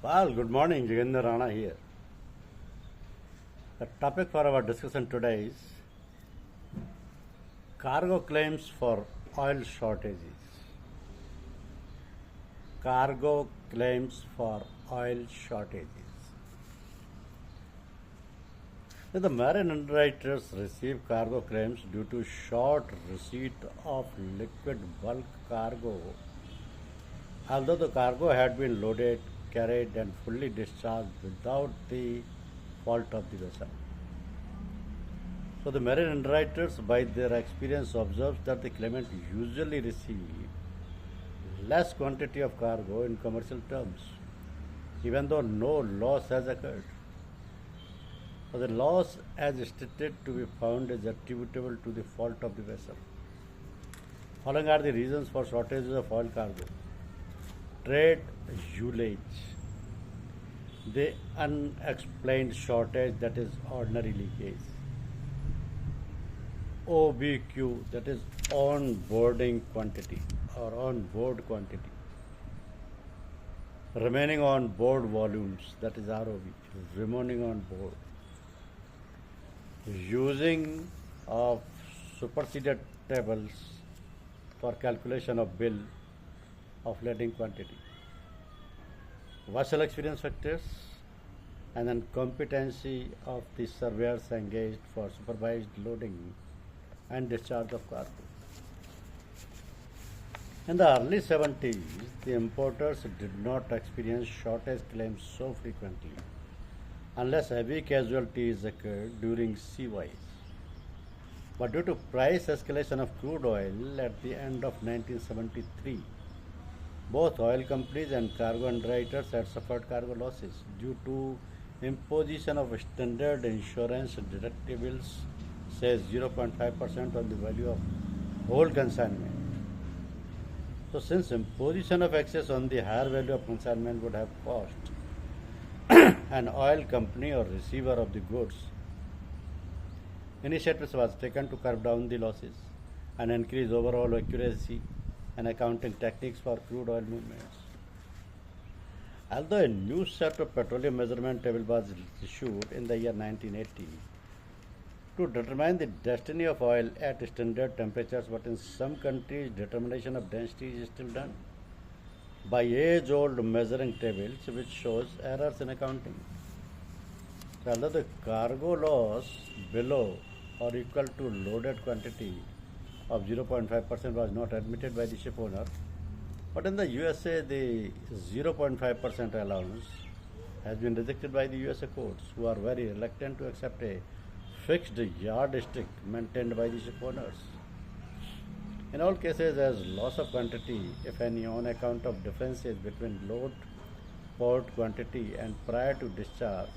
Well, good morning, Jagender Rana here. The topic for our discussion today is cargo claims for oil shortages. Cargo claims for oil shortages. The marine underwriters receive cargo claims due to short receipt of liquid bulk cargo, although the cargo had been loaded, carried, and fully discharged without the fault of the vessel. So the marine underwriters, by their experience, observes that the claimant usually receive less quantity of cargo in commercial terms, even though no loss has occurred. So the loss, as stated to be found, is attributable to the fault of the vessel. Following are the reasons for shortages of oil cargo: trade ullage, the unexplained shortage, that is ordinary leakage; OBQ, that is on-boarding quantity or on-board quantity; remaining on board volumes, that is ROV, remaining on board; using of superseded tables for calculation of bill of lading quantity; vessel experience factors; and then competency of the surveyors engaged for supervised loading and discharge of cargo. In the early 70s, the importers did not experience shortage claims so frequently unless heavy casualties occurred during sea voyages. But due to price escalation of crude oil at the end of 1973, both oil companies and cargo underwriters had suffered cargo losses due to imposition of standard insurance deductibles, says 0.5% on the value of whole consignment. So since imposition of excess on the higher value of consignment would have cost an oil company or receiver of the goods, initiatives was taken to curb down the losses and increase overall accuracy and accounting techniques for crude oil movements. Although a new set of petroleum measurement table was issued in the year 1980 to determine the destiny of oil at standard temperatures, but in some countries determination of density is still done by age-old measuring tables, which shows errors in accounting. So although the cargo loss below or equal to loaded quantity of 0.5% was not admitted by the ship owner, but in the USA the 0.5% allowance has been rejected by the USA courts, who are very reluctant to accept a fixed yardstick maintained by the ship owners. In all cases, as loss of quantity, if any, on account of differences between load port quantity and prior to discharge,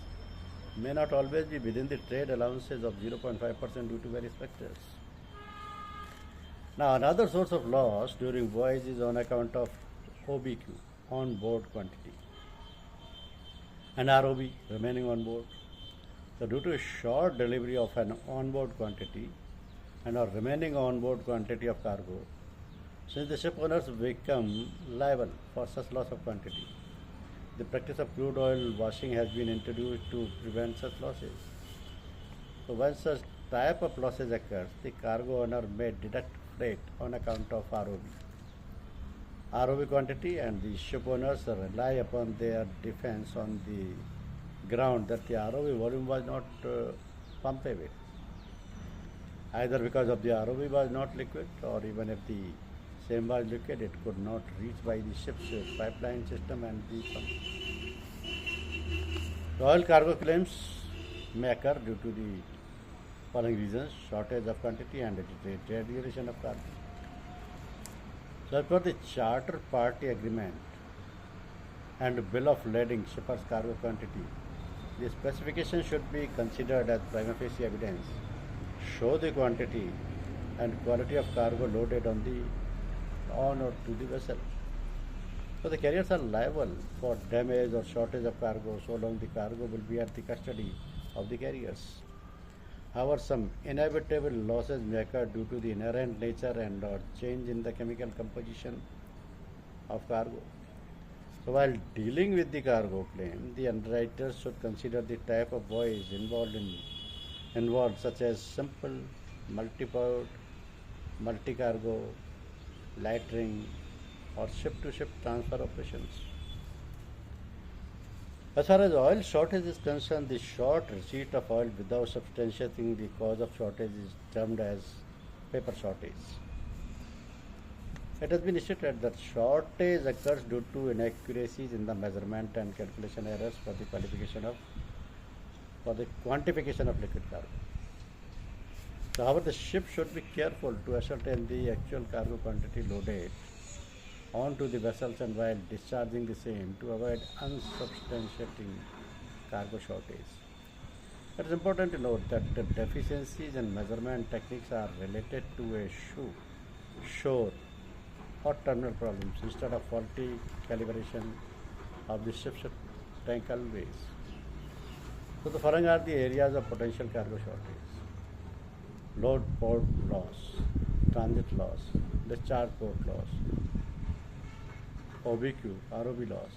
may not always be within the trade allowances of 0.5% due to various factors. Now, another source of loss during voyage is on account of OBQ, on board quantity, and ROB, remaining on board. So, due to a short delivery of an on-board quantity and or remaining on-board quantity of cargo, since the ship owners become liable for such loss of quantity, the practice of crude oil washing has been introduced to prevent such losses. So, when such type of losses occurs, the cargo owner may deduct freight on account of ROV quantity, and the ship owners rely upon their defense on the ground that the ROV volume was not pumpable, either because of the ROV was not liquid, or even if the same was liquid, it could not reach by the ship's pipeline system and the pump. The oil cargo claims may occur due to the following reasons: shortage of quantity and deterioration of cargo. So, as per the charter party agreement and bill of lading shipper's cargo quantity, the specification should be considered as prima facie evidence, show the quantity and quality of cargo loaded on or to the vessel. So the carriers are liable for damage or shortage of cargo so long the cargo will be at the custody of the carriers. However, some inevitable losses may occur due to the inherent nature and or change in the chemical composition of cargo. So while dealing with the cargo claim, the underwriters should consider the type of voyage involved, such as simple, multi-port, multi-cargo, lightering, or ship-to-ship transfer operations. As far as oil shortage is concerned, the short receipt of oil without substantiating the cause of shortage is termed as paper shortage. It has been stated that shortage occurs due to inaccuracies in the measurement and calculation errors for the quantification of liquid cargo. So, however, the ship should be careful to ascertain the actual cargo quantity loaded onto the vessels and while discharging the same to avoid unsubstantiating cargo shortage. It is important to note that the deficiencies in measurement techniques are related to a shore or terminal problems instead of faulty calibration of the ship's tank always. So the following are the areas of potential cargo shortage: load port loss, transit loss, discharge port loss, OBQ, ROB loss,